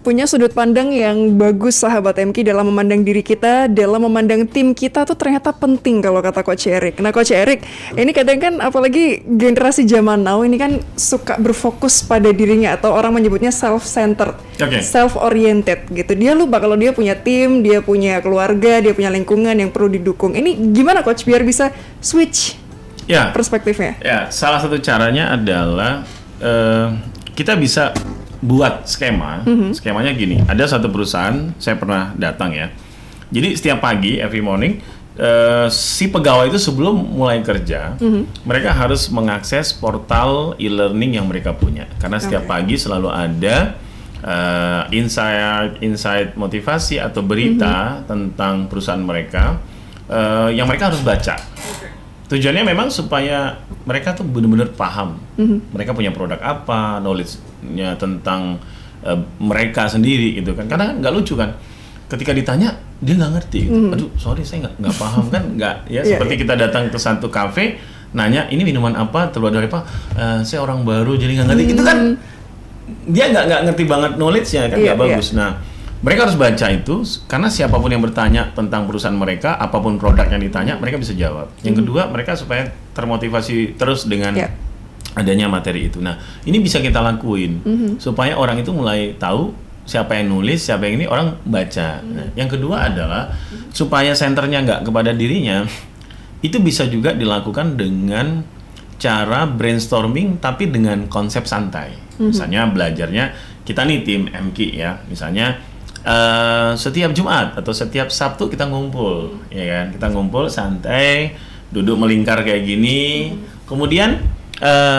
punya sudut pandang yang bagus sahabat MK dalam memandang diri kita, dalam memandang tim kita tuh ternyata penting kalau kata Coach Erik. Nah Coach Erik, ini kadang kan apalagi generasi zaman now ini kan suka berfokus pada dirinya atau orang menyebutnya self-centered, self-oriented gitu. Dia lupa kalau dia punya tim, dia punya keluarga, dia punya lingkungan yang perlu didukung. Ini gimana Coach biar bisa switch perspektifnya? Ya, salah satu caranya adalah kita bisa buat skema. Skemanya gini, ada satu perusahaan, saya pernah datang ya. Jadi setiap pagi, every morning, si pegawai itu sebelum mulai kerja, mereka harus mengakses portal e-learning yang mereka punya. Karena setiap pagi selalu ada insight motivasi atau berita tentang perusahaan mereka yang mereka harus baca. Tujuannya memang supaya mereka tuh benar-benar paham mereka punya produk apa, knowledge-nya tentang mereka sendiri gitu kan. Karena nggak lucu kan, ketika ditanya dia nggak ngerti gitu. Aduh sorry saya nggak paham kan, nggak ya seperti kita datang ke satu kafe nanya ini minuman apa, terbuat dari apa, saya orang baru jadi nggak ngerti itu kan, dia nggak ngerti banget knowledge-nya kan, nggak bagus. Nah mereka harus baca itu, karena siapapun yang bertanya tentang perusahaan mereka, apapun produk yang ditanya, mereka bisa jawab. Yang kedua, mereka supaya termotivasi terus dengan adanya materi itu. Nah, ini bisa kita lakuin, supaya orang itu mulai tahu siapa yang nulis, siapa yang ini, orang baca. Nah, yang kedua adalah, supaya senternya nggak kepada dirinya, itu bisa juga dilakukan dengan cara brainstorming, tapi dengan konsep santai. Misalnya belajarnya, kita nih tim MK ya, misalnya, setiap Jumat atau setiap Sabtu kita ngumpul, ya kan? Kita ngumpul santai, duduk melingkar kayak gini. Kemudian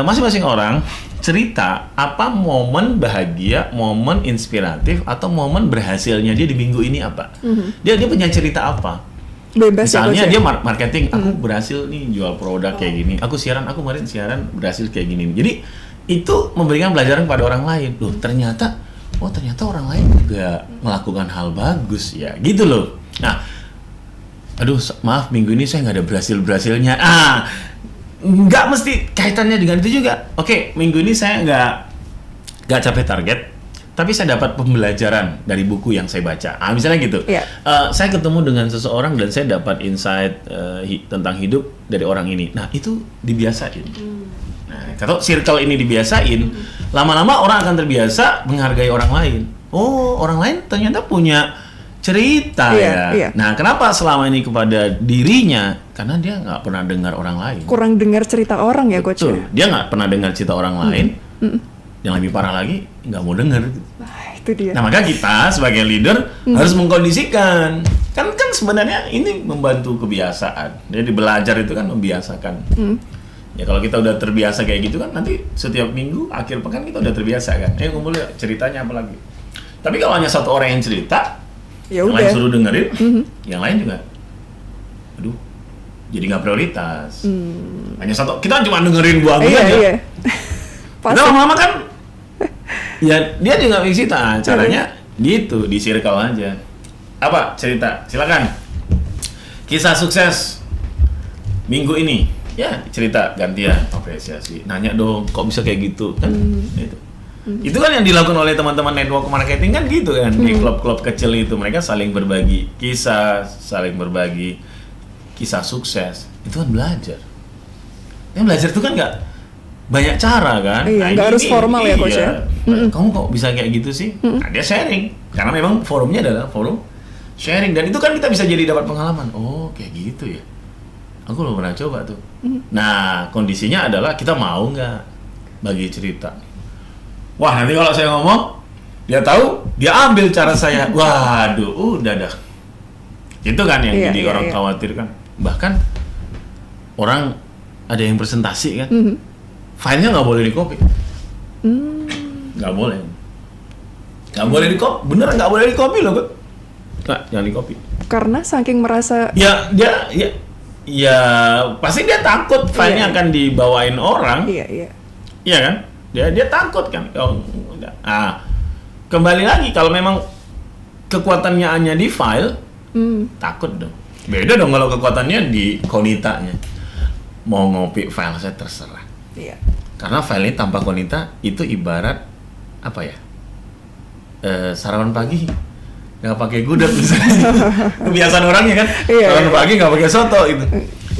masing-masing orang cerita apa momen bahagia, momen inspiratif atau momen berhasilnya dia di minggu ini apa. Dia punya cerita apa? Bebas. Misalnya dia marketing, aku berhasil nih jual produk kayak gini. Aku kemarin siaran berhasil kayak gini. Jadi itu memberikan pelajaran pada orang lain. Loh, ternyata orang lain juga melakukan hal bagus ya, gitu loh. Nah, aduh maaf minggu ini saya nggak ada berhasilnya. Nggak mesti kaitannya dengan itu juga. Oke, minggu ini saya nggak capai target, tapi saya dapat pembelajaran dari buku yang saya baca. Misalnya gitu. Saya ketemu dengan seseorang dan saya dapat insight tentang hidup dari orang ini. Nah, itu dibiasain. Nah, kalau circle ini dibiasain, lama-lama orang akan terbiasa menghargai orang lain. Oh, orang lain ternyata punya cerita ya. Nah, kenapa selama ini kepada dirinya? Karena dia nggak pernah dengar orang lain. Kurang dengar cerita orang ya, Coach. Dia nggak pernah dengar cerita orang lain. Yang lebih parah lagi, nggak mau dengar. Itu dia. Nah, maka kita sebagai leader harus mengkondisikan. Kan sebenarnya ini membantu kebiasaan. Jadi belajar itu kan membiasakan. Ya kalau kita udah terbiasa kayak gitu kan, nanti setiap minggu akhir pekan kita udah terbiasa kan. Ngumpul ya, ceritanya apa lagi. Tapi kalau hanya satu orang yang cerita, yang lain suruh dengerin, yang lain juga, aduh, jadi nggak prioritas. Hanya satu, kita cuma dengerin buah aja. Iya. Nah, lama-lama kan, ya dia juga nggak cerita. Caranya gitu, di circle aja. Apa cerita? Silakan. Kisah sukses minggu ini. Ya, cerita gantian, apresiasi. Nanya dong, kok bisa kayak gitu kan? Itu kan yang dilakukan oleh teman-teman network marketing kan gitu kan. Di klub-klub kecil itu mereka saling berbagi kisah, saling berbagi kisah sukses. Itu kan belajar. Yang belajar itu kan nggak banyak cara kan. Nggak harus formal ya, Coach ya. Kamu kok bisa kayak gitu sih? Nah, dia sharing. Karena memang forumnya adalah forum sharing, dan itu kan kita bisa jadi dapat pengalaman. Oh, kayak gitu ya. Aku belum pernah coba tuh. Nah, kondisinya adalah kita mau nggak bagi cerita. Wah, nanti kalau saya ngomong, dia tahu, dia ambil cara saya. Waduh, udah dah. Itu kan yang jadi orang khawatir kan. Bahkan orang ada yang presentasi kan, filenya nggak boleh di-copy. Nggak boleh. Nggak boleh di-copy. Beneran nggak boleh di-copy loh, Pak. Nggak, jangan di-copy. Karena saking merasa... Ya, pasti dia takut filenya akan dibawain orang. Iya kan? Dia takut kan. Kembali lagi kalau memang kekuatannya hanya di file, takut dong. Beda dong kalau kekuatannya di konitanya. Mau ngopi file saya terserah. Karena file ini tanpa konita itu ibarat apa ya? sarapan pagi nggak pakai gudeg misalnya. Kebiasaan orangnya kan, Iya, sarapan iya. pagi nggak pakai soto itu.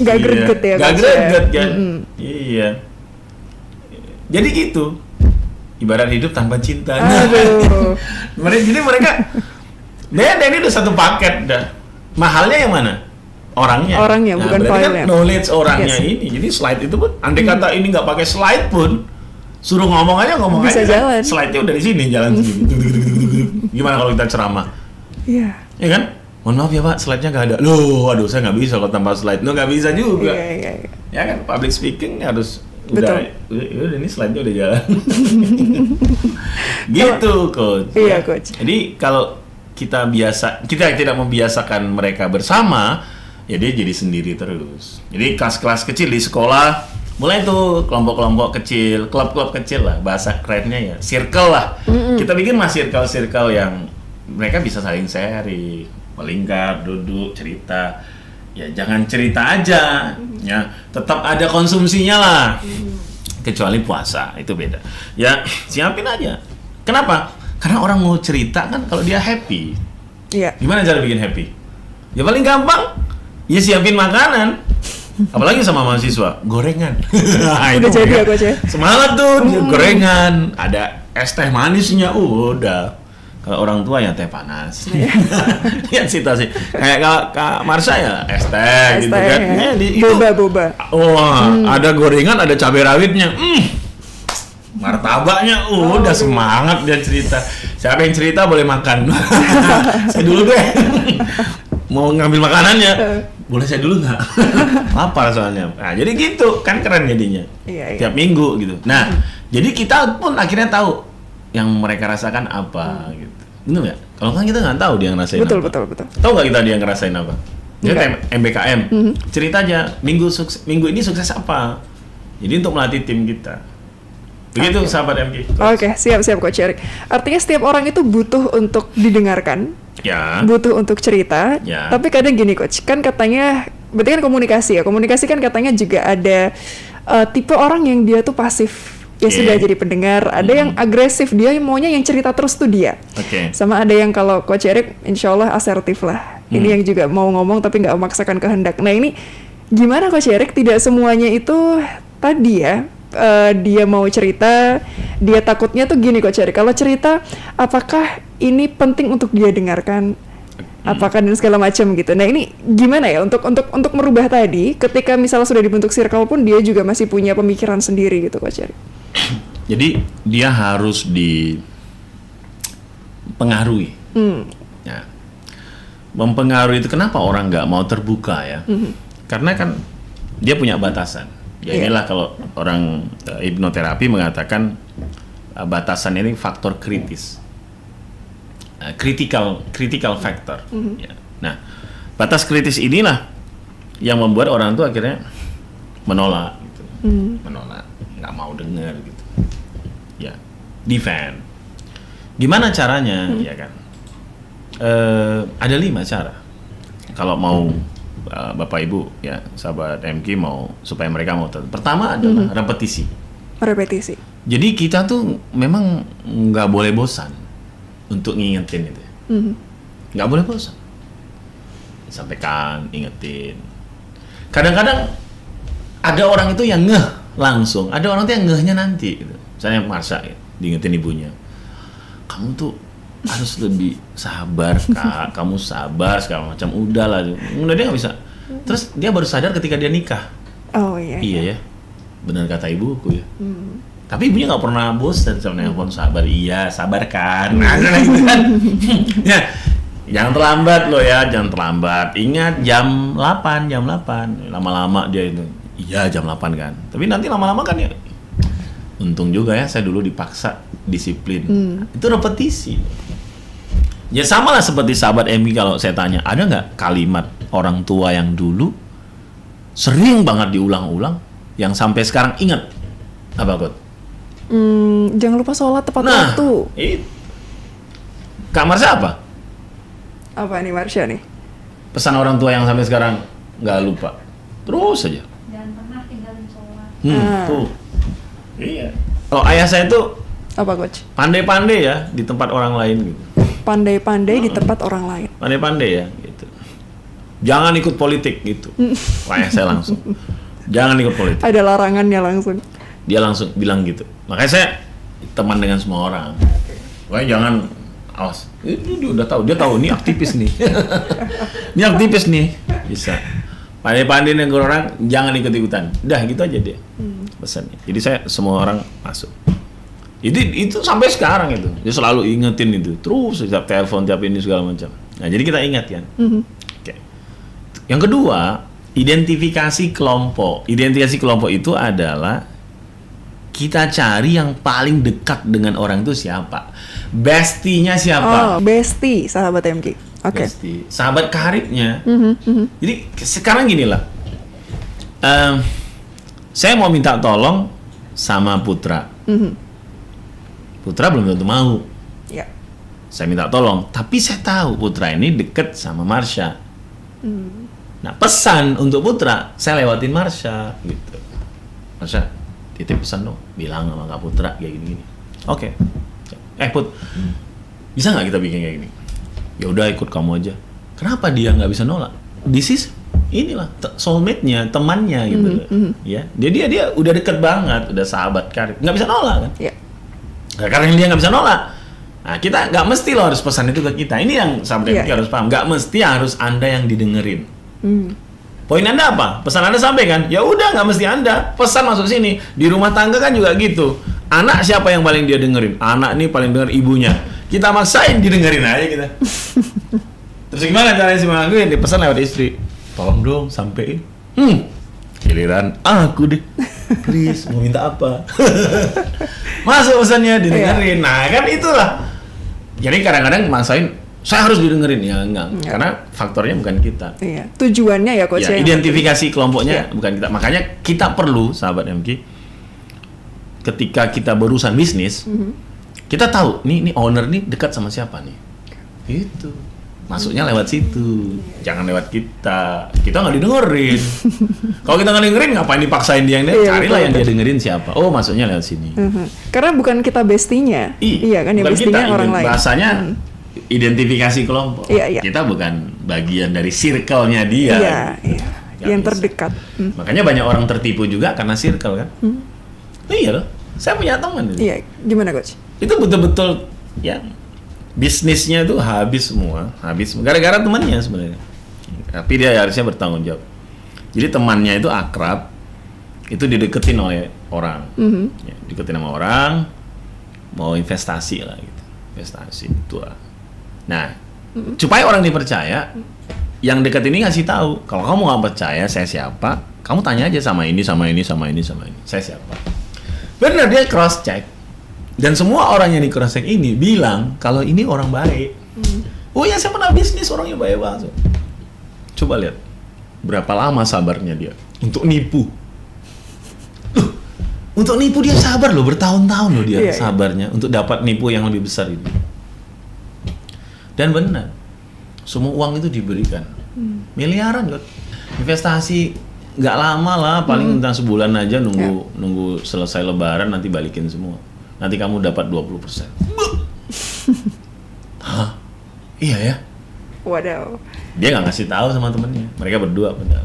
Nggak greget ya, Nggak Coach, greget ya. kan. Iya. Jadi gitu. Ibarat hidup tanpa cinta. Aduh. Jadi mereka beda, ini udah satu paket dah. Mahalnya yang mana? Orangnya. Orangnya, bukan berarti kan filenya. knowledge orangnya Yes. ini. Jadi slide itu pun, andai kata ini nggak pakai slide pun, suruh ngomong aja Bisa aja. jalan. Slide-nya udah di sini, jalan sendiri. Gimana kalau kita ceramah? Iya. Ya kan? Mohon maaf ya Pak, slide-nya nggak ada. Loh, aduh saya nggak bisa kalau tanpa slide. Lo nggak bisa juga. Iya. Ya kan, public speaking harus Betul. udah ini slide-nya udah jalan. Gitu, Coach. Iya, Ya. Coach. Jadi kalau kita tidak membiasakan mereka bersama, ya dia jadi sendiri terus. Jadi kelas-kelas kecil di sekolah mulai tuh kelompok-kelompok kecil, klub-klub kecil lah, bahasa kerennya ya, circle lah. Kita bikin mas circle-circle yang mereka bisa saling sharing, melingkar, duduk, cerita. Ya jangan cerita aja, ya tetap ada konsumsinya lah. Kecuali puasa, itu beda. Ya siapin aja. Kenapa? Karena orang mau cerita kan kalau dia happy. Iya. Gimana cara bikin happy? Ya paling gampang, ya siapin makanan. Apalagi sama mahasiswa, gorengan. Nah, Udah itu jadi ya, mereka Coach, ya? semangat tuh, dia gorengan. Ada es teh manisnya, udah. Kalau orang tua ya teh panas. Lihat situasi. Kayak Kak Marsha ya es teh gitu teh, kan. ya. Ya, itu Boba. wah, ada gorengan, ada cabai rawitnya. Martabaknya, udah semangat dia cerita. Siapa yang cerita boleh makan. Saya dulu deh. Mau ngambil makanannya. Boleh saya dulu nggak? Lapar soalnya. Nah, jadi gitu kan keren jadinya. Iya. Tiap minggu gitu. Nah, jadi kita pun akhirnya tahu yang mereka rasakan apa gitu. Bener nggak? Kalau kan kita nggak tahu dia ngerasain Betul. apa. Tahu nggak kita dia ngerasain apa? Dia MBKM. Cerita aja minggu ini sukses apa. Jadi untuk melatih tim kita. Begitu sahabat MK. Oke, siap Coach Erik. Artinya setiap orang itu butuh untuk didengarkan, Ya. butuh untuk cerita. Ya. Tapi kadang gini Coach, kan katanya, berarti kan komunikasi ya. Komunikasi kan katanya juga ada tipe orang yang dia tuh pasif. Ya Oke. sudah jadi pendengar. Ada yang agresif, dia maunya yang cerita terus tuh dia. Oke. Sama ada yang kalau Coach Erik, insya Allah asertif lah. Ini yang juga mau ngomong tapi nggak memaksakan kehendak. Nah ini gimana Coach Erik? Tidak semuanya itu tadi ya. Dia mau cerita, dia takutnya tuh gini Coach Erik. Kalau cerita, apakah ini penting untuk dia dengarkan? Apakah dan segala macam gitu. Nah ini gimana ya untuk merubah tadi? Ketika misalnya sudah dibentuk circle pun dia juga masih punya pemikiran sendiri gitu Coach Erik. Jadi dia harus dipengaruhi. Ya. Mempengaruhi itu kenapa orang nggak mau terbuka ya? Karena kan dia punya batasan. Ya Iya. inilah kalau orang hipnoterapi mengatakan batasan ini faktor kritis. Critical factor. Ya. Nah, batas kritis inilah yang membuat orang itu akhirnya menolak gitu. Menolak, nggak mau dengar gitu. Ya, defend. Gimana caranya, ya kan? Ada 5 cara. Kalau mau Bapak Ibu ya sahabat MK mau supaya mereka mau pertama adalah repetisi. Jadi kita tuh memang nggak boleh bosan untuk ngingetin itu. Nggak boleh bosan. Sampaikan, ingetin. Kadang-kadang ada orang itu yang ngeh langsung, ada orang itu yang ngehnya nanti. Gitu. Misalnya Marsha ya, diingetin ibunya, kamu tuh harus lebih sabar Kak, kamu sabar segala macam. Udahlah, udah dia nggak bisa. Terus dia baru sadar ketika dia nikah. Oh iya. Iya ya, benar kata ibuku ya. Tapi ibunya nggak pernah bosan sama nelpon sabar. Iya, sabar kan. Nah, gitu kan. Ya, jangan terlambat loh ya, jangan terlambat. Ingat jam 8. Lama-lama dia itu. Iya, jam 8 kan. Tapi nanti lama-lama kan ya. Untung juga ya, saya dulu dipaksa disiplin. Itu repetisi. Ya sama lah seperti sahabat Emi kalau saya tanya, ada nggak kalimat orang tua yang dulu sering banget diulang-ulang, yang sampai sekarang ingat? Apa, Kot? Jangan lupa sholat tepat waktu. Kak Marsha apa? Apa nih Marsha nih? Pesan orang tua yang sampai sekarang nggak lupa. Terus aja. Jangan pernah tinggalin sholat. Tuh. Iya. Kalau ayah saya tuh Apa coach? Pandai-pandai ya di tempat orang lain gitu. Pandai-pandai di tempat orang lain. Pandai-pandai ya gitu. Jangan ikut politik gitu. Kayak saya langsung. Jangan ikut politik. Ada larangannya langsung. Dia langsung bilang gitu. Makanya saya teman dengan semua orang. Pokoknya jangan awas. Dia udah tahu, dia tahu ini aktivis nih. Ini aktivis nih. Bisa. Pandai-pandai negur orang, jangan ikut-ikutan. Udah gitu aja dia. Pesannya. Jadi saya semua orang masuk. Itu sampai sekarang itu. Dia selalu ingetin itu. Terus setiap telepon, tiap ini segala macam. Nah, jadi kita ingat kan. Oke. Yang kedua, identifikasi kelompok. Identifikasi kelompok itu adalah kita cari yang paling dekat dengan orang itu siapa. Bestie-nya siapa? Oh, bestie, sahabat MK. Oke. Bestie. Sahabat karibnya. Jadi sekarang gini lah. Saya mau minta tolong sama Putra. Putra belum tentu mau. Ya. Saya minta tolong, tapi saya tahu Putra ini deket sama Marsha. Nah, pesan untuk Putra, saya lewatin Marsha gitu. Marsha, titip pesan dong, bilang sama Kak Putra kayak gini-gini. Oke. Put, bisa nggak kita bikin kayak gini? Ya udah ikut kamu aja. Kenapa dia nggak bisa nolak? This is inilah soulmate-nya, temannya gitu. Ya, dia udah deket banget, udah sahabat karib, nggak bisa nolak kan? Ya. Karena dia nggak bisa nolak. Nah, kita nggak mesti lo harus pesan itu ke kita. Ini yang sahabat MK harus paham. Nggak mesti harus Anda yang didengerin. Poin Anda apa? Pesan Anda sampaikan. Ya udah, nggak mesti Anda. Pesan masuk sini. Di rumah tangga kan juga gitu. Anak siapa yang paling dia dengerin? Anak nih paling denger ibunya. Kita maksain didengerin aja kita. Terus gimana caranya sih ngelakuin? Dia pesan lewat istri. Tolong dong sampein. Giliran aku deh. Please, mau minta apa? Masuk pesannya didengerin. Nah, kan itulah. Jadi kadang-kadang maksain saya harus didengerin ya enggak. Karena faktornya bukan kita. Iya. Tujuannya ya coach. Ya, identifikasi kelompoknya bukan kita. Makanya kita perlu sahabat MK ketika kita berurusan bisnis, kita tahu nih owner nih dekat sama siapa nih. Itu. Masuknya lewat situ, jangan lewat kita. Kita nggak didengerin. Kalau kita nggak dengerin, ngapain dipaksain dia yang carilah yang dia dengerin siapa. Oh, masuknya lewat sini. Karena bukan kita bestinya. Iya kan, yang bestinya orang lain. Bahasanya identifikasi kelompok. Iya. Kita bukan bagian dari circle-nya dia. Iya. Yang terdekat. Makanya banyak orang tertipu juga karena circle kan. Iya loh. Saya punya teman. Iya. Gimana coach? Itu betul-betul ya. Bisnisnya tuh habis semua gara-gara temannya sebenarnya. Tapi dia harusnya bertanggung jawab. Jadi temannya itu akrab, itu dideketin oleh orang, ya, deketin sama orang, mau investasi lah gitu, investasi itu lah. Nah, supaya orang dipercaya, yang deket ini ngasih tahu, kalau kamu nggak percaya saya siapa, kamu tanya aja sama ini, sama ini, sama ini, sama ini, saya siapa. Benar, dia cross check. Dan semua orang yang di cross check ini bilang kalau ini orang baik. Oh ya, saya pernah bisnis orangnya baik banget. Coba lihat berapa lama sabarnya dia untuk nipu. Untuk nipu dia sabar loh, bertahun-tahun loh dia sabarnya untuk dapat nipu yang lebih besar ini. Dan benar, semua uang itu diberikan miliaran kan. Investasi nggak lama lah, paling tentang sebulan aja nunggu selesai lebaran nanti balikin semua. Nanti kamu dapat 20%. Hah? Iya ya? Waduh. Dia nggak ngasih tahu sama temennya. Mereka berdua padahal.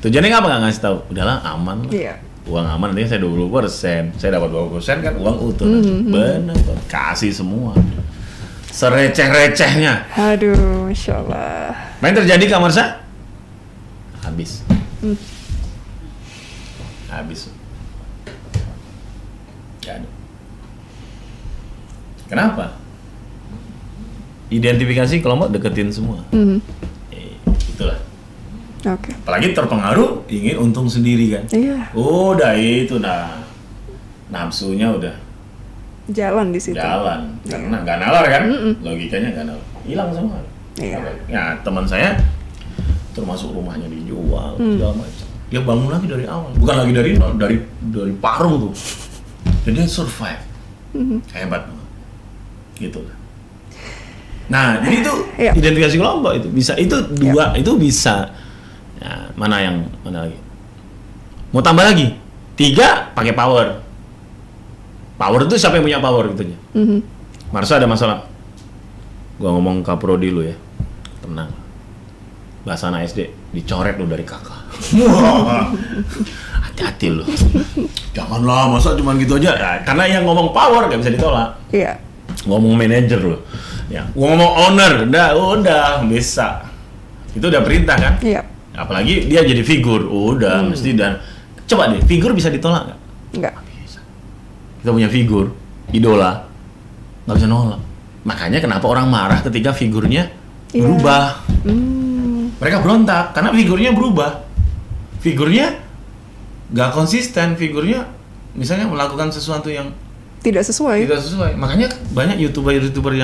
Tujuannya apa nggak ngasih tahu? Udahlah, aman lah. Iya. Uang aman, nanti saya 20%. Saya dapat 20% kan uang utuh. Bener, kasih semua. Sereceh-recehnya. Aduh, Masya Allah. Apa yang terjadi Kak Marsha? Habis. Habis. Gak ada. Kenapa? Identifikasi kelompok deketin semua. Itulah. Oke. Apalagi terpengaruh ingin untung sendiri kan. Iya. Udah itu nafsunya udah Jalan di situ. jalan. Karena nggak nalar kan? Logikanya nggak nalar. Hilang semua. Iya. Ya teman saya termasuk rumahnya dijual segala macam. Dia bangun lagi dari awal. Bukan lagi dari nol, dari paruh tuh. Dan dia survive. Hebat banget. Gitu lah. Nah, jadi itu identifikasi kelompok itu bisa itu bisa. Ya, mana lagi? Mau tambah lagi? 3 pakai power. Power itu siapa yang punya power gitu ya. Marsa ada masalah. Gua ngomong kaprodi lu ya. Tenang. Bahasa anak SD dicoret lu dari kakak. Wah. Hati-hati lu. Janganlah, masa cuma gitu aja. Nah, karena yang ngomong power gak bisa ditolak. Iya. Ngomong manajer lu. Ya, ngomong owner, udah bisa. Itu udah perintah kan? Iya. Apalagi dia jadi figur, udah mesti. Dan coba deh, figur bisa ditolak nggak? Nggak. Bisa. Kita punya figur, idola, nggak bisa nolak. Makanya kenapa orang marah ketika figurnya berubah? Mereka berontak karena figurnya berubah. Figurnya nggak konsisten, figurnya misalnya melakukan sesuatu yang Tidak sesuai. tidak sesuai. Makanya banyak youtuber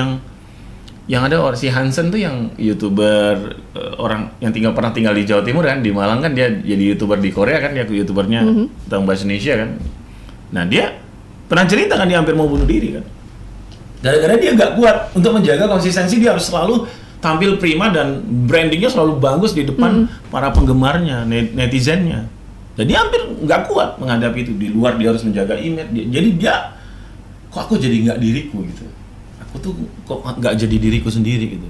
yang ada si Hansen tuh yang youtuber orang yang pernah tinggal di Jawa Timur kan, di Malang kan, dia jadi youtuber di Korea kan, dia youtubernya tentang bahasa Indonesia kan. Nah dia pernah cerita kan dia hampir mau bunuh diri kan, gara-gara dia nggak kuat untuk menjaga konsistensi. Dia harus selalu tampil prima dan brandingnya selalu bagus di depan para penggemarnya, netizennya. Dan dia hampir nggak kuat menghadapi itu. Di luar dia harus menjaga image. Jadi dia, kok aku jadi nggak diriku gitu. Aku tuh kok nggak jadi diriku sendiri gitu.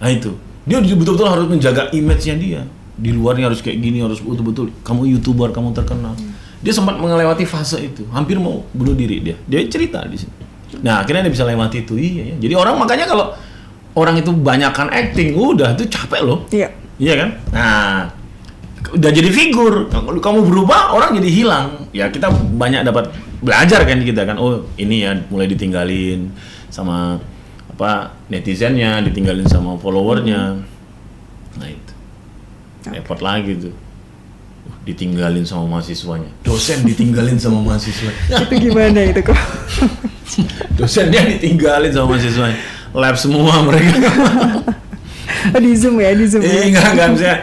Nah itu, dia betul-betul harus menjaga image-nya dia. Di luarnya harus kayak gini, harus betul-betul kamu YouTuber, kamu terkenal. Dia sempat melewati fase itu, hampir mau bunuh diri dia. Dia cerita di sini. Nah akhirnya dia bisa lewati itu. Iya ya. Jadi orang, makanya kalau orang itu banyakkan acting, udah itu capek loh. Iya. Iya kan? Nah, udah jadi figur. Kalau kamu berubah, orang jadi hilang. Ya kita banyak dapat belajar kan kita kan. Oh ini ya mulai ditinggalin sama netizennya, ditinggalin sama followernya. Nah itu repot lagi tuh. Ditinggalin sama mahasiswanya, dosen ditinggalin sama mahasiswanya. Itu gimana itu kok? Dosennya ditinggalin sama mahasiswanya, lab semua mereka. Di Zoom ya, di Zoom. Enggak misalnya.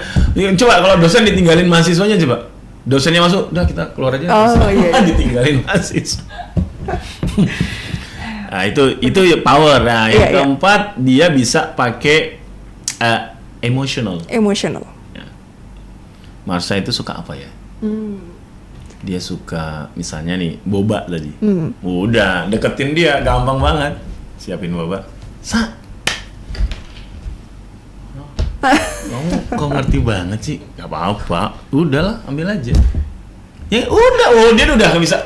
Coba kalau dosen ditinggalin mahasiswanya, coba dosennya masuk, udah kita keluar aja. Oh iya. Ditinggalin mahasiswa. Nah itu ya power. Nah yang keempat dia bisa pakai emotional. Emotional. Ya. Marsha itu suka apa ya? Dia suka misalnya nih boba tadi. Udah deketin dia gampang banget. Siapin boba. Kamu kok ngerti banget sih? Gak apa-apa. Udahlah, ambil aja. Ya udah, dia udah bisa.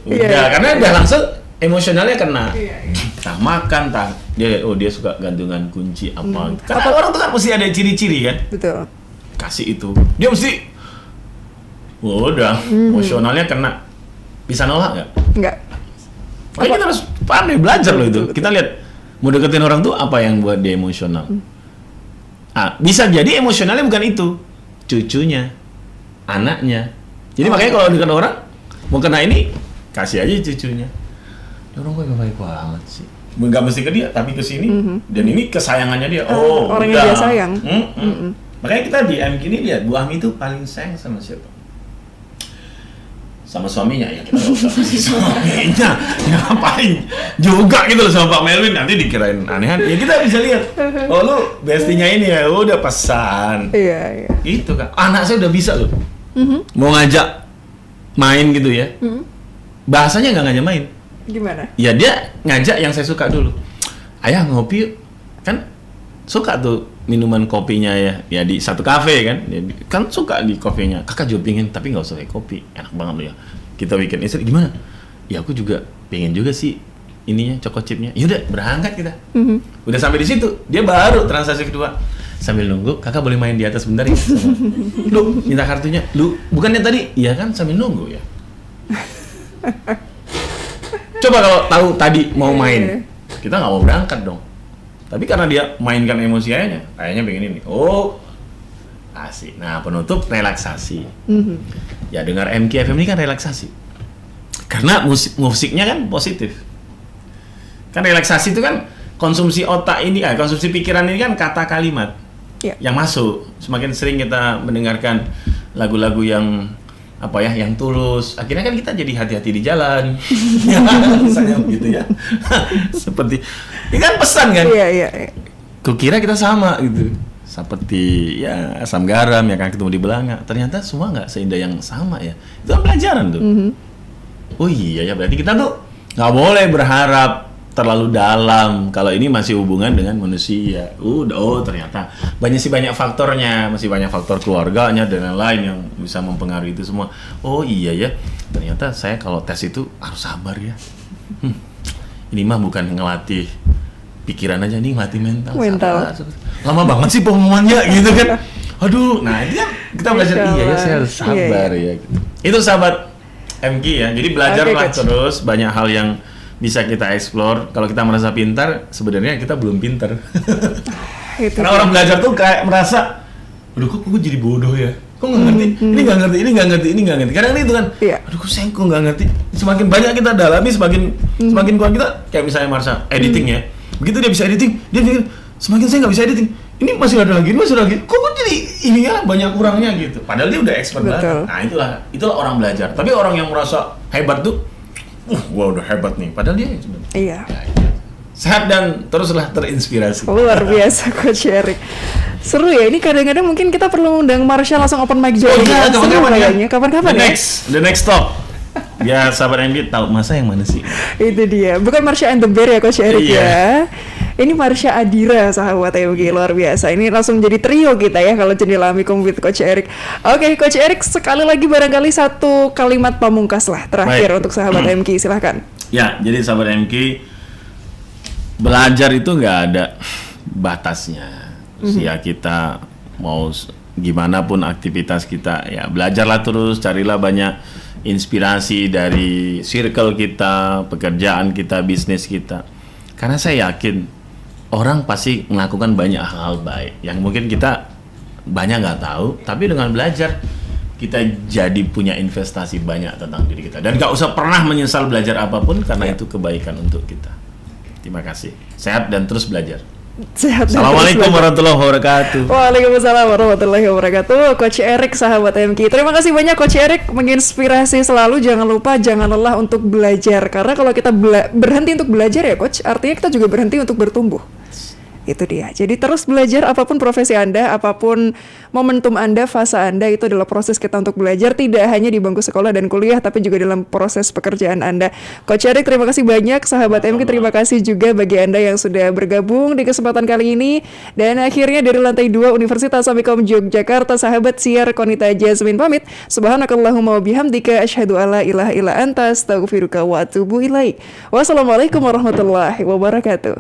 Udah, karena udah langsung emosionalnya kena. Tah makan, dia suka gantungan kunci apa. Karena orang tuh kan mesti ada ciri-ciri kan. Betul. Kasih itu. Dia mesti udah, emosionalnya kena. Bisa nolak nggak? Nggak. Makanya kita harus pandai belajar loh itu. Kita lihat mau deketin orang tuh apa yang buat dia emosional. Bisa jadi emosionalnya bukan itu, cucunya, anaknya. Jadi makanya kalau dekat orang mau kena ini, kasih aja cucunya. Ya orang gue baik banget sih. Nggak mesti ke dia, tapi ke sini. Dan ini kesayangannya dia. Orang yang dia sayang. Makanya kita di MK ini lihat Bu Ami itu paling sayang sama siapa? Sama suaminya ya, kita nggak usah kasih suaminya. Ya ngapain juga gitu loh sama Pak Melvin, nanti dikirain aneh-aneh. Ya kita bisa lihat, oh lu bestinya ini ya, udah pesan. Iya. Itu kan, anak saya udah bisa loh. Mau ngajak main gitu ya. Bahasanya nggak ngajak main. Gimana? Ya dia ngajak yang saya suka dulu. Ayah ngopi yuk. Kan suka tuh minuman kopinya ya di satu kafe kan. Kan suka di kafenya. Kakak juga pingin, tapi nggak usah kayak kopi. Enak banget loh ya. Kita weekend istri gimana? Ya aku juga pengen juga sih ininya, choco chipnya. Yaudah berangkat kita. Udah sampai di situ, dia baru transaksi kedua. Sambil nunggu, kakak boleh main di atas bentar ya? Lu minta kartunya. Lu bukannya tadi? Iya kan, sambil nunggu ya. Coba kalau tahu tadi mau main, kita nggak mau berangkat dong. Tapi karena dia mainkan emosi kayaknya pengen ini. Oh, asik. Nah, penutup relaksasi. Ya dengar MKFM ini kan relaksasi. Karena musiknya kan positif. Kan relaksasi itu kan konsumsi otak ini, konsumsi pikiran ini kan kata kalimat yang masuk. Semakin sering kita mendengarkan lagu-lagu yang yang tulus, akhirnya kan kita jadi hati-hati di jalan. Ya, misalnya begitu ya. Seperti ini kan pesan kan? Iya. Kukira kita sama gitu. Seperti ya asam garam ya kan ketemu di belanga. Ternyata semua nggak seindah yang sama ya. Itu kan pelajaran tuh. Oh iya ya, berarti kita tuh Nggak boleh berharap terlalu dalam kalau ini masih hubungan dengan manusia. Ternyata banyak faktornya, masih banyak faktor keluarganya dan lain-lain yang bisa mempengaruhi itu semua. Oh iya ya, ternyata saya kalau tes itu harus sabar ya. Ini mah bukan ngelatih pikiran aja, nih ngelatih mental. Sabar. Lama banget sih pengumumannya gitu kan. Aduh, nah ini kan kita belajar iya ya, saya harus sabar ya. Gitu. Itu sahabat MQ ya. Jadi belajarlah terus, banyak hal yang bisa kita explore. Kalau kita merasa pintar, sebenarnya kita belum pintar. Karena orang belajar tuh kayak merasa, aduh kok gue jadi bodoh ya? Kok nggak ngerti? Ini nggak ngerti, ini nggak ngerti, ini nggak ngerti. Kadang itu kan, aduh kok saya kok nggak ngerti. Semakin banyak kita dalami, semakin kuat kita. Kayak misalnya Marsha, editing ya. Begitu dia bisa editing, dia pikir, semakin saya nggak bisa editing. Ini masih ada lagi, masih ada lagi. Kok jadi ini ya banyak kurangnya gitu. Padahal dia udah expert banget. Nah itulah orang belajar. Tapi orang yang merasa hebat tuh, gua udah hebat nih. Padahal dia iya. Sehat dan teruslah terinspirasi. Luar biasa Coach Erik. Seru ya, ini kadang-kadang mungkin kita perlu undang Marsha langsung open mic juga. Kapan-kapan ya? The next stop. Biar sahabat MB tahu Masa yang mana sih? Itu dia. Bukan Marsha and the Bear ya Coach Erik ya. Ini Marsha Adira sahabat MG, luar biasa. Ini langsung jadi trio kita ya kalau Jendela Amikum with Coach Erik. Oke, Coach Erik sekali lagi barangkali satu kalimat pamungkas lah terakhir untuk sahabat MG, silahkan. Ya, jadi sahabat MG, belajar itu nggak ada batasnya. Usia kita mau gimana pun aktivitas kita, ya belajarlah terus, carilah banyak inspirasi dari circle kita, pekerjaan kita, bisnis kita. Karena saya yakin orang pasti melakukan banyak hal baik yang mungkin kita banyak nggak tahu, tapi dengan belajar kita jadi punya investasi banyak tentang diri kita dan nggak usah pernah menyesal belajar apapun karena itu kebaikan untuk kita. Terima kasih, sehat dan terus belajar. Assalamualaikum warahmatullahi wabarakatuh. Waalaikumsalam warahmatullahi wabarakatuh. Coach Erik sahabat MQ, terima kasih banyak Coach Erik, menginspirasi selalu. Jangan lupa, jangan lelah untuk belajar. Karena kalau kita berhenti untuk belajar ya Coach, artinya kita juga berhenti untuk bertumbuh. Itu dia. Jadi terus belajar, apapun profesi Anda, apapun momentum Anda, fase Anda, itu adalah proses kita untuk belajar, tidak hanya di bangku sekolah dan kuliah, tapi juga dalam proses pekerjaan Anda. Coach Erik, terima kasih banyak. Sahabat MQ, terima kasih juga bagi Anda yang sudah bergabung di kesempatan kali ini. Dan akhirnya dari lantai 2 Universitas Amikom Yogyakarta, sahabat siar Konita Jasmine pamit. Subhanakallahumma wa bihamdika asyhadu alla ilaha illa anta astaghfiruka wa atubu ilaik. Wassalamualaikum warahmatullahi wabarakatuh.